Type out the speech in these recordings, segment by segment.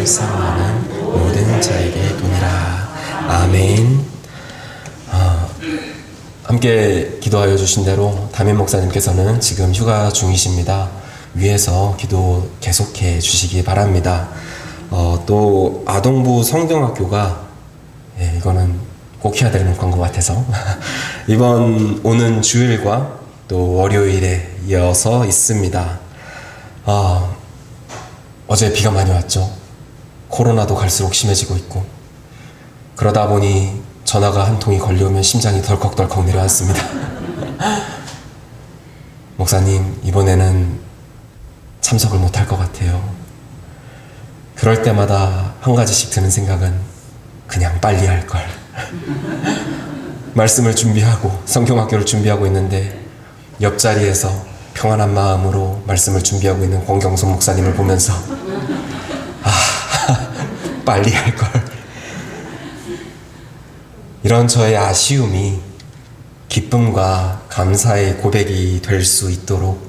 나를 사랑하는 모든 자에게 도니라. 아멘. 함께 기도하여 주신 대로 담임 목사님께서는 지금 휴가 중이십니다. 위에서 기도 계속해 주시기 바랍니다. 또 아동부 성경학교가 이거는 꼭 해야 되는 광고 같아서 이번 오는 주일과 또 월요일에 이어서 있습니다. 어제 비가 많이 왔죠. 코로나도 갈수록 심해지고 있고, 그러다 보니 전화가 한 통이 걸려오면 심장이 덜컥덜컥 내려앉습니다. 목사님, 이번에는 참석을 못할 것 같아요. 그럴 때마다 한 가지씩 드는 생각은 그냥 빨리 할 걸. 말씀을 준비하고 성경학교를 준비하고 있는데 옆자리에서 평안한 마음으로 말씀을 준비하고 있는 권경선 목사님을 보면서 빨리 할 걸. 이런 저의 아쉬움이 기쁨과 감사의 고백이 될 수 있도록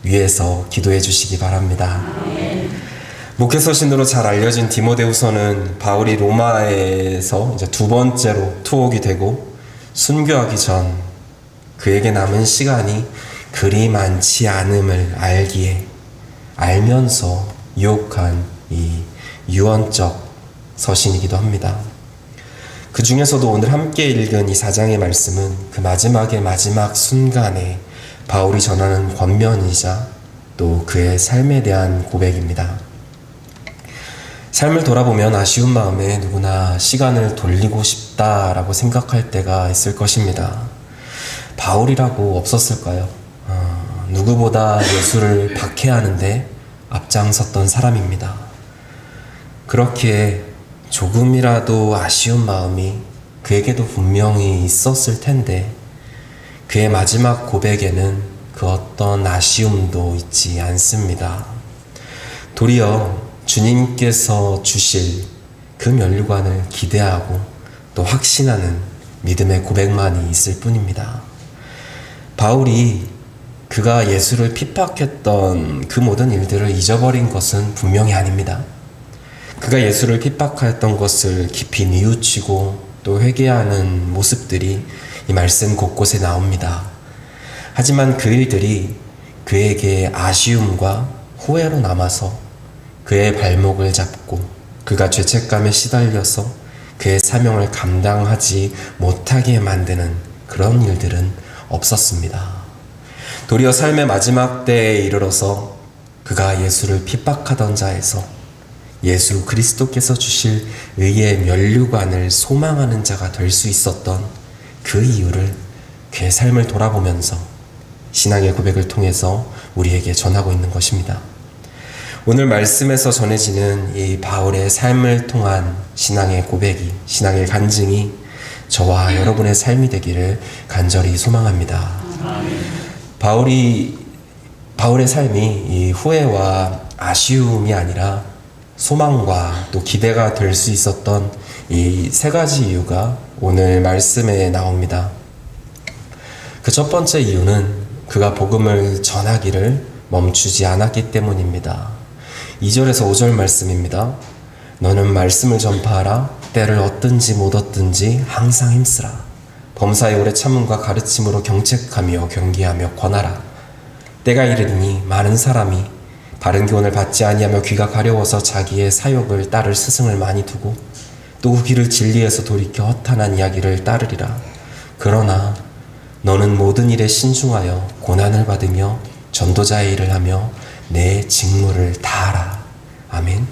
위에서 기도해 주시기 바랍니다. 목회서신으로 잘 알려진 디모데후서는 바울이 로마에서 이제 두 번째로 투옥이 되고 순교하기 전 그에게 남은 시간이 그리 많지 않음을 알면서 유혹한 이 유언적 서신이기도 합니다. 그 중에서도 오늘 함께 읽은 이 4장의 말씀은 그 마지막 순간에 바울이 전하는 권면이자 또 그의 삶에 대한 고백입니다. 삶을 돌아보면 아쉬운 마음에 누구나 시간을 돌리고 싶다라고 생각할 때가 있을 것입니다. 바울이라고 없었을까요? 누구보다 예수를 박해하는데 앞장섰던 사람입니다. 그렇기에 조금이라도 아쉬운 마음이 그에게도 분명히 있었을 텐데 그의 마지막 고백에는 그 어떤 아쉬움도 있지 않습니다. 도리어 주님께서 주실 그 면류관을 기대하고 또 확신하는 믿음의 고백만이 있을 뿐입니다. 바울이 그가 예수를 핍박했던 그 모든 일들을 잊어버린 것은 분명히 아닙니다. 그가 예수를 핍박하였던 것을 깊이 뉘우치고 또 회개하는 모습들이 이 말씀 곳곳에 나옵니다. 하지만 그 일들이 그에게 아쉬움과 후회로 남아서 그의 발목을 잡고 그가 죄책감에 시달려서 그의 사명을 감당하지 못하게 만드는 그런 일들은 없었습니다. 도리어 삶의 마지막 때에 이르러서 그가 예수를 핍박하던 자에서 예수 그리스도께서 주실 의의 면류관을 소망하는 자가 될 수 있었던 그 이유를 그의 삶을 돌아보면서 신앙의 고백을 통해서 우리에게 전하고 있는 것입니다. 오늘 말씀에서 전해지는 이 바울의 삶을 통한 신앙의 고백이, 신앙의 간증이 저와 여러분의 삶이 되기를 간절히 소망합니다. 바울의 삶이 이 후회와 아쉬움이 아니라 소망과 또 기대가 될 수 있었던 이 세 가지 이유가 오늘 말씀에 나옵니다. 그 첫 번째 이유는 그가 복음을 전하기를 멈추지 않았기 때문입니다. 2절에서 5절 말씀입니다. 너는 말씀을 전파하라. 때를 얻든지 못 얻든지 항상 힘쓰라. 범사의 오래 참음과 가르침으로 경책하며 경계하며 권하라. 때가 이르리니 많은 사람이 바른 교훈을 받지 아니하며 귀가 가려워서 자기의 사욕을 따를 스승을 많이 두고 또 귀를 진리에서 돌이켜 허탄한 이야기를 따르리라. 그러나 너는 모든 일에 신중하여 고난을 받으며 전도자의 일을 하며 내 직무를 다하라. 아멘.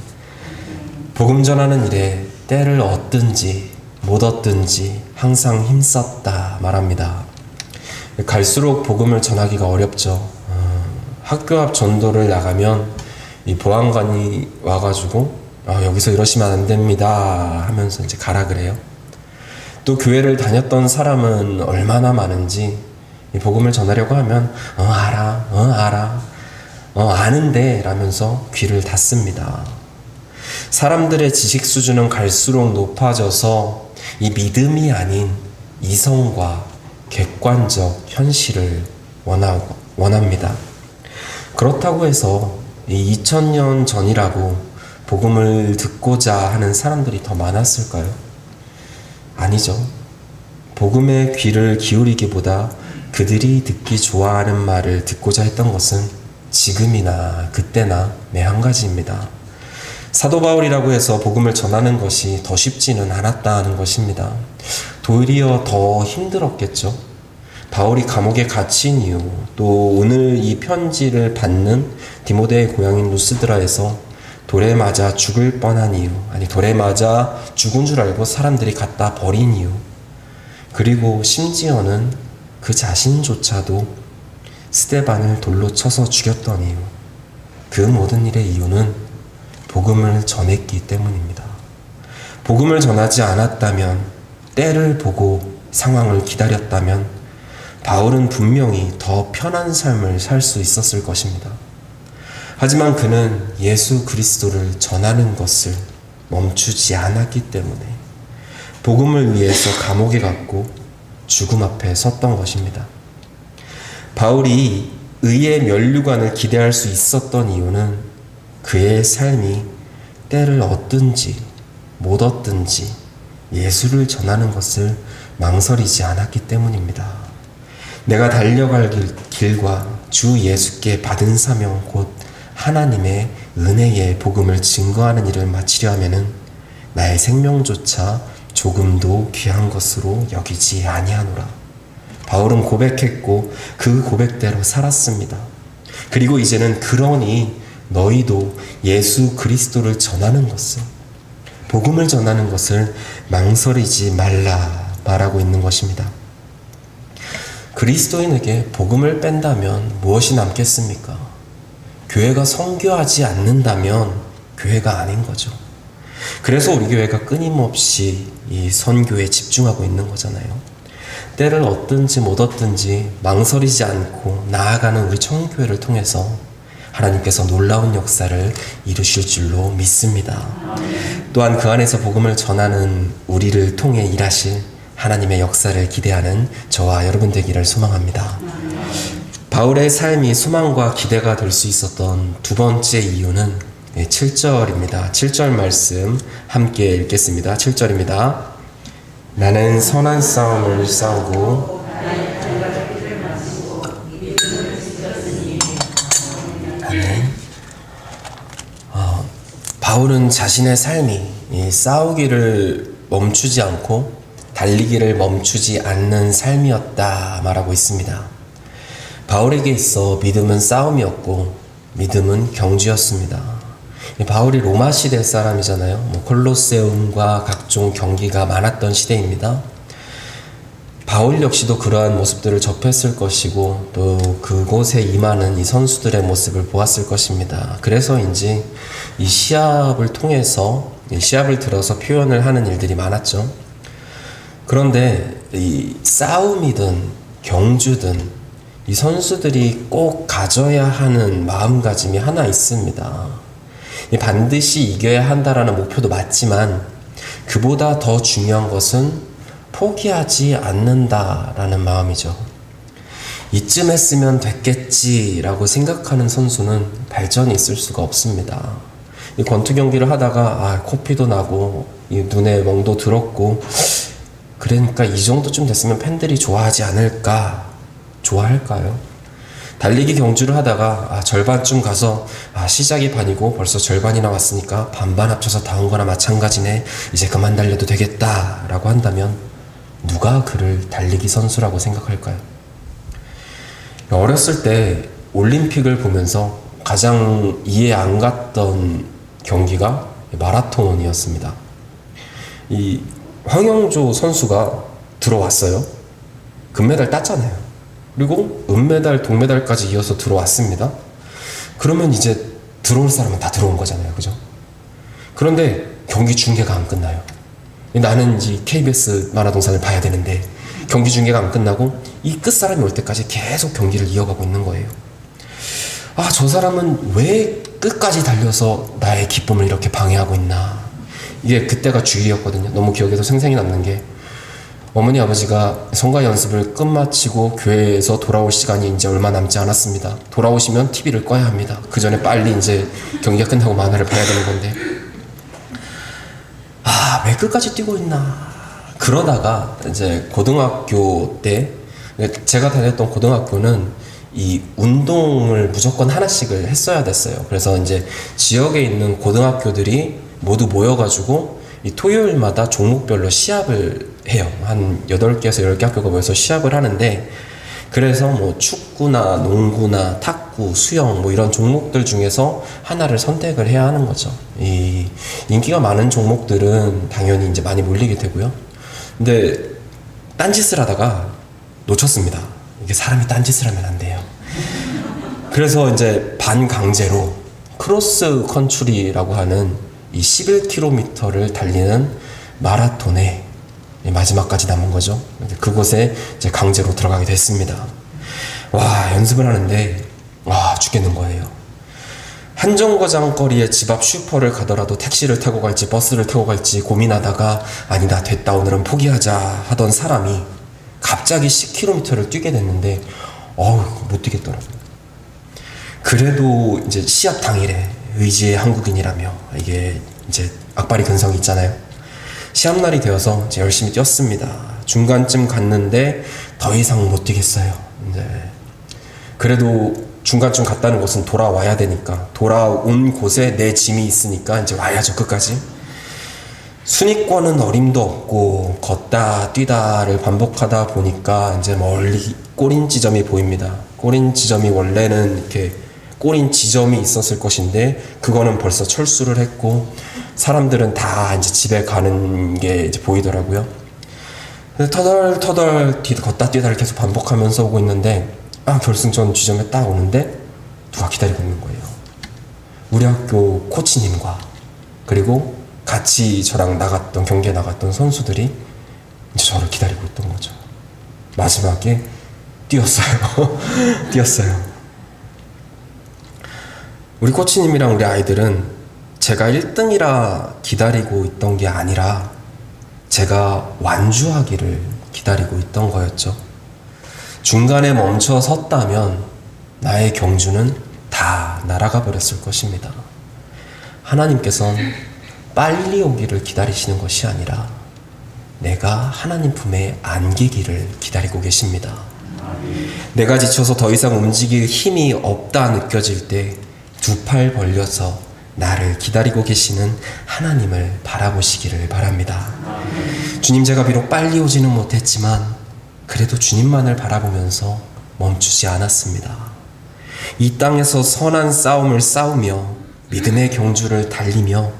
복음 전하는 일에 때를 얻든지 못 얻든지 항상 힘썼다 말합니다. 갈수록 복음을 전하기가 어렵죠. 학교 앞 전도를 나가면 이 보안관이 와가지고 여기서 이러시면 안 됩니다 하면서 이제 가라 그래요. 또 교회를 다녔던 사람은 얼마나 많은지 이 복음을 전하려고 하면 알아 아는데 라면서 귀를 닫습니다. 사람들의 지식 수준은 갈수록 높아져서 이 믿음이 아닌 이성과 객관적 현실을 원합니다. 그렇다고 해서 이 2000년 전이라고 복음을 듣고자 하는 사람들이 더 많았을까요? 아니죠. 복음의 귀를 기울이기보다 그들이 듣기 좋아하는 말을 듣고자 했던 것은 지금이나 그때나 매 한 가지입니다. 사도 바울이라고 해서 복음을 전하는 것이 더 쉽지는 않았다는 것입니다. 도리어 더 힘들었겠죠. 바울이 감옥에 갇힌 이유, 또 오늘 이 편지를 받는 디모데의 고향인 루스드라에서 돌에 맞아 죽을 뻔한 이유, 아니 돌에 맞아 죽은 줄 알고 사람들이 갖다 버린 이유, 그리고 심지어는 그 자신조차도 스데반을 돌로 쳐서 죽였던 이유, 그 모든 일의 이유는 복음을 전했기 때문입니다. 복음을 전하지 않았다면, 때를 보고 상황을 기다렸다면 바울은 분명히 더 편한 삶을 살 수 있었을 것입니다. 하지만 그는 예수 그리스도를 전하는 것을 멈추지 않았기 때문에 복음을 위해서 감옥에 갔고 죽음 앞에 섰던 것입니다. 바울이 의의 면류관을 기대할 수 있었던 이유는 그의 삶이 때를 얻든지 못 얻든지 예수를 전하는 것을 망설이지 않았기 때문입니다. 내가 달려갈 길과 주 예수께 받은 사명 곧 하나님의 은혜의 복음을 증거하는 일을 마치려 하면은 나의 생명조차 조금도 귀한 것으로 여기지 아니하노라. 바울은 고백했고 그 고백대로 살았습니다. 그리고 이제는 그러니 너희도 예수 그리스도를 전하는 것을, 복음을 전하는 것을 망설이지 말라 말하고 있는 것입니다. 그리스도인에게 복음을 뺀다면 무엇이 남겠습니까? 교회가 선교하지 않는다면 교회가 아닌 거죠. 그래서 우리 교회가 끊임없이 이 선교에 집중하고 있는 거잖아요. 때를 얻든지 못 얻든지 망설이지 않고 나아가는 우리 청교회를 통해서 하나님께서 놀라운 역사를 이루실 줄로 믿습니다. 또한 그 안에서 복음을 전하는 우리를 통해 일하실 하나님의 역사를 기대하는 저와 여러분 되기를 소망합니다. 바울의 삶이 소망과 기대가 될 수 있었던 두 번째 이유는 7절입니다. 7절 말씀 함께 읽겠습니다. 7절입니다. 나는 선한 싸움을 싸우고 바울은 자신의 삶이 싸우기를 멈추지 않고 달리기를 멈추지 않는 삶이었다 말하고 있습니다. 바울에게 있어 믿음은 싸움이었고 믿음은 경주였습니다. 바울이 로마 시대 사람이잖아요. 콜로세움과 각종 경기가 많았던 시대입니다. 바울 역시도 그러한 모습들을 접했을 것이고 또 그곳에 임하는 이 선수들의 모습을 보았을 것입니다. 그래서인지 이 시합을 통해서 시합을 들어서 표현을 하는 일들이 많았죠. 그런데 이 싸움이든 경주든 이 선수들이 꼭 가져야 하는 마음가짐이 하나 있습니다. 반드시 이겨야 한다라는 목표도 맞지만 그보다 더 중요한 것은 포기하지 않는다라는 마음이죠. 이쯤 했으면 됐겠지라고 생각하는 선수는 발전이 있을 수가 없습니다. 이 권투 경기를 하다가 코피도 나고 이 눈에 멍도 들었고 그러니까 이 정도쯤 됐으면 팬들이 좋아하지 않을까? 좋아할까요? 달리기 경주를 하다가 절반쯤 가서 시작이 반이고 벌써 절반이나 왔으니까 반반 합쳐서 다 온 거나 마찬가지네, 이제 그만 달려도 되겠다 라고 한다면 누가 그를 달리기 선수라고 생각할까요? 어렸을 때 올림픽을 보면서 가장 이해 안 갔던 경기가 마라톤이었습니다. 이 황영조 선수가 들어왔어요. 금메달 땄잖아요. 그리고 은메달, 동메달까지 이어서 들어왔습니다. 그러면 이제 들어올 사람은 다 들어온 거잖아요. 그죠? 그런데 경기 중계가 안 끝나요. 나는 이제 KBS 만화동산을 봐야 되는데 경기 중계가 안 끝나고 이 끝사람이 올 때까지 계속 경기를 이어가고 있는 거예요. 저 사람은 왜 끝까지 달려서 나의 기쁨을 이렇게 방해하고 있나. 이게 그때가 주일이었거든요. 너무 기억에서 생생히 남는 게 어머니 아버지가 성가 연습을 끝마치고 교회에서 돌아올 시간이 이제 얼마 남지 않았습니다. 돌아오시면 TV를 꺼야 합니다. 그 전에 빨리 이제 경기가 끝나고 만화를 봐야 되는 건데 왜 끝까지 뛰고 있나. 그러다가 이제 고등학교 때, 제가 다녔던 고등학교는 이 운동을 무조건 하나씩을 했어야 됐어요. 그래서 이제 지역에 있는 고등학교들이 모두 모여가지고 이 토요일마다 종목별로 시합을 해요. 한 8개에서 10개 학교가 모여서 시합을 하는데, 그래서 뭐 축구나 농구나 탁구, 수영 뭐 이런 종목들 중에서 하나를 선택을 해야 하는 거죠. 이 인기가 많은 종목들은 당연히 이제 많이 몰리게 되고요. 근데 딴짓을 하다가 놓쳤습니다. 이게 사람이 딴짓을 하면 안 돼요. 그래서 이제 반강제로 크로스 컨트리라고 하는 이 11km를 달리는 마라톤에 마지막까지 남은 거죠. 그곳에 이제 강제로 들어가게 됐습니다. 연습을 하는데 죽겠는 거예요. 한 정거장 거리에 집 앞 슈퍼를 가더라도 택시를 타고 갈지 버스를 타고 갈지 고민하다가 아니다 됐다 오늘은 포기하자 하던 사람이 갑자기 10km를 뛰게 됐는데 못 뛰겠더라고요. 그래도 이제 시합 당일에 의지의 한국인이라며 이게 이제 악바리 근성이 있잖아요. 시합날이 되어서 이제 열심히 뛰었습니다. 중간쯤 갔는데 더 이상 못 뛰겠어요. 이제 그래도 중간쯤 갔다는 것은 돌아와야 되니까, 돌아온 곳에 내 짐이 있으니까 이제 와야죠, 끝까지. 순위권은 어림도 없고 걷다 뛰다를 반복하다 보니까 이제 멀리 꼬린 지점이 보입니다. 꼬린 지점이 원래는 이렇게 꼬린 지점이 있었을 것인데 그거는 벌써 철수를 했고 사람들은 다 이제 집에 가는 게 이제 보이더라고요. 터덜터덜 걷다 뛰다를 계속 반복하면서 오고 있는데 결승전 지점에 딱 오는데 누가 기다리고 있는 거예요. 우리 학교 코치님과 그리고 같이 저랑 경기에 나갔던 선수들이 이제 저를 기다리고 있던 거죠. 마지막에 뛰었어요. 뛰었어요. 우리 코치님이랑 우리 아이들은 제가 1등이라 기다리고 있던 게 아니라 제가 완주하기를 기다리고 있던 거였죠. 중간에 멈춰 섰다면 나의 경주는 다 날아가 버렸을 것입니다. 하나님께서는 빨리 오기를 기다리시는 것이 아니라 내가 하나님 품에 안기기를 기다리고 계십니다. 내가 지쳐서 더 이상 움직일 힘이 없다 느껴질 때 두 팔 벌려서 나를 기다리고 계시는 하나님을 바라보시기를 바랍니다. 주님, 제가 비록 빨리 오지는 못했지만 그래도 주님만을 바라보면서 멈추지 않았습니다. 이 땅에서 선한 싸움을 싸우며 믿음의 경주를 달리며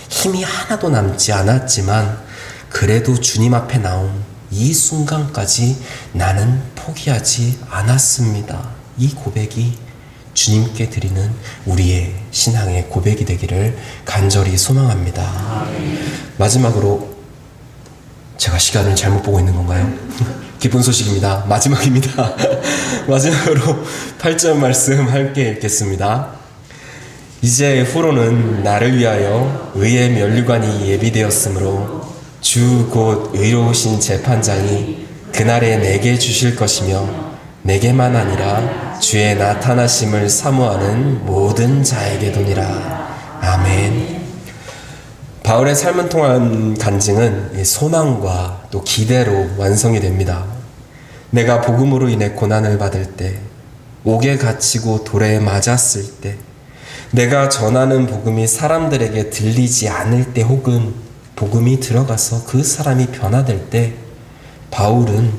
힘이 하나도 남지 않았지만 그래도 주님 앞에 나온 이 순간까지 나는 포기하지 않았습니다. 이 고백이 주님께 드리는 우리의 신앙의 고백이 되기를 간절히 소망합니다. 마지막으로, 제가 시간을 잘못 보고 있는 건가요? 기쁜 소식입니다. 마지막입니다. 마지막으로 8절 말씀 함께 읽겠습니다. 이제 후로는 나를 위하여 의의 면류관이 예비되었으므로 주 곧 의로우신 재판장이 그날에 내게 주실 것이며 내게만 아니라 주의 나타나심을 사모하는 모든 자에게도니라. 아멘. 바울의 삶을 통한 간증은 소망과 또 기대로 완성이 됩니다. 내가 복음으로 인해 고난을 받을 때, 옥에 갇히고 돌에 맞았을 때, 내가 전하는 복음이 사람들에게 들리지 않을 때 혹은 복음이 들어가서 그 사람이 변화될 때 바울은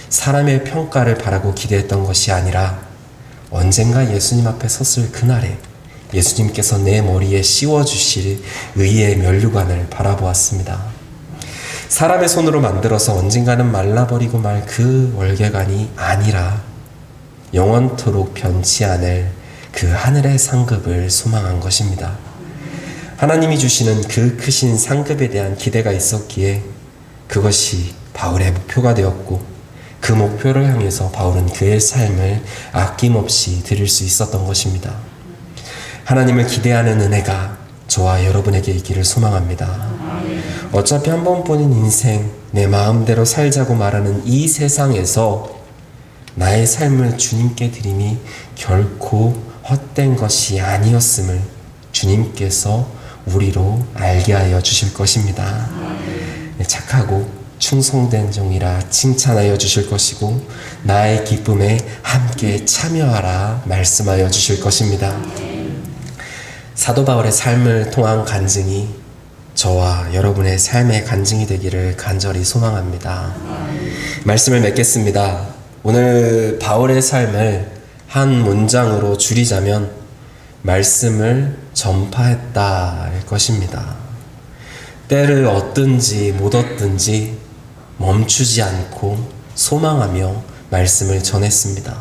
사람의 평가를 바라고 기대했던 것이 아니라 언젠가 예수님 앞에 섰을 그날에 예수님께서 내 머리에 씌워주실 의의 면류관을 바라보았습니다. 사람의 손으로 만들어서 언젠가는 말라버리고 말 그 월계관이 아니라 영원토록 변치 않을 그 하늘의 상급을 소망한 것입니다. 하나님이 주시는 그 크신 상급에 대한 기대가 있었기에 그것이 바울의 목표가 되었고 그 목표를 향해서 바울은 그의 삶을 아낌없이 드릴 수 있었던 것입니다. 하나님을 기대하는 은혜가 저와 여러분에게 있기를 소망합니다. 어차피 한 번뿐인 인생, 내 마음대로 살자고 말하는 이 세상에서 나의 삶을 주님께 드림이 결코 헛된 것이 아니었음을 주님께서 우리로 알게 하여 주실 것입니다. 착하고 충성된 종이라 칭찬하여 주실 것이고 나의 기쁨에 함께 참여하라 말씀하여 주실 것입니다. 사도 바울의 삶을 통한 간증이 저와 여러분의 삶의 간증이 되기를 간절히 소망합니다. 말씀을 맺겠습니다. 오늘 바울의 삶을 한 문장으로 줄이자면 말씀을 전파했다일 것입니다. 때를 얻든지 못 얻든지 멈추지 않고 소망하며 말씀을 전했습니다.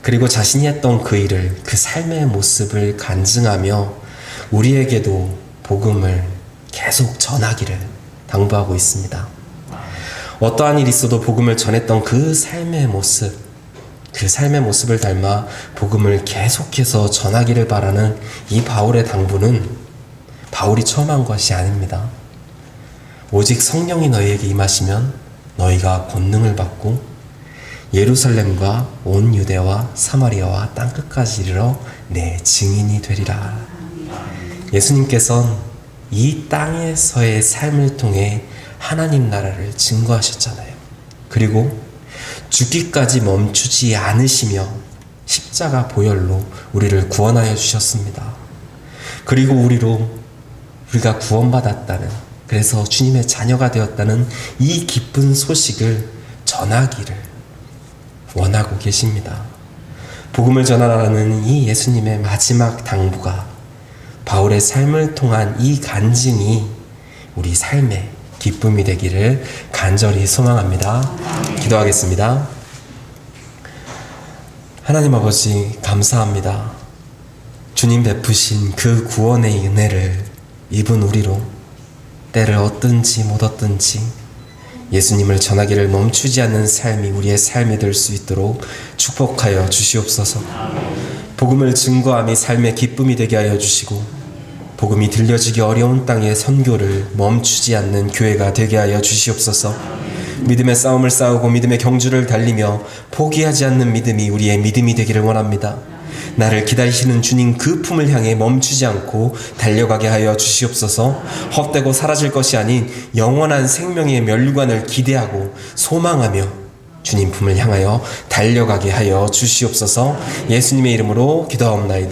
그리고 자신이 했던 그 일을, 그 삶의 모습을 간증하며 우리에게도 복음을 계속 전하기를 당부하고 있습니다. 어떠한 일이 있어도 복음을 전했던 그 삶의 모습을 닮아 복음을 계속해서 전하기를 바라는 이 바울의 당부는 바울이 처음 한 것이 아닙니다. 오직 성령이 너희에게 임하시면 너희가 권능을 받고 예루살렘과 온 유대와 사마리아와 땅끝까지 이르러 내 증인이 되리라. 예수님께서는 이 땅에서의 삶을 통해 하나님 나라를 증거하셨잖아요. 그리고 죽기까지 멈추지 않으시며 십자가 보혈로 우리를 구원하여 주셨습니다. 그리고 우리가 구원받았다는, 그래서 주님의 자녀가 되었다는 이 기쁜 소식을 전하기를 원하고 계십니다. 복음을 전하라는 이 예수님의 마지막 당부가 바울의 삶을 통한 이 간증이 우리 삶의 기쁨이 되기를 간절히 소망합니다. 기도하겠습니다. 하나님 아버지, 감사합니다. 주님 베푸신 그 구원의 은혜를 입은 우리로 때를 얻든지 못 얻든지 예수님을 전하기를 멈추지 않는 삶이 우리의 삶이 될 수 있도록 축복하여 주시옵소서. 복음을 증거함이 삶의 기쁨이 되게 하여 주시고 복음이 들려지기 어려운 땅의 선교를 멈추지 않는 교회가 되게 하여 주시옵소서. 믿음의 싸움을 싸우고 믿음의 경주를 달리며 포기하지 않는 믿음이 우리의 믿음이 되기를 원합니다. 나를 기다리시는 주님 그 품을 향해 멈추지 않고 달려가게 하여 주시옵소서. 헛되고 사라질 것이 아닌 영원한 생명의 멸류관을 기대하고 소망하며 주님 품을 향하여 달려가게 하여 주시옵소서. 예수님의 이름으로 기도하옵나이다.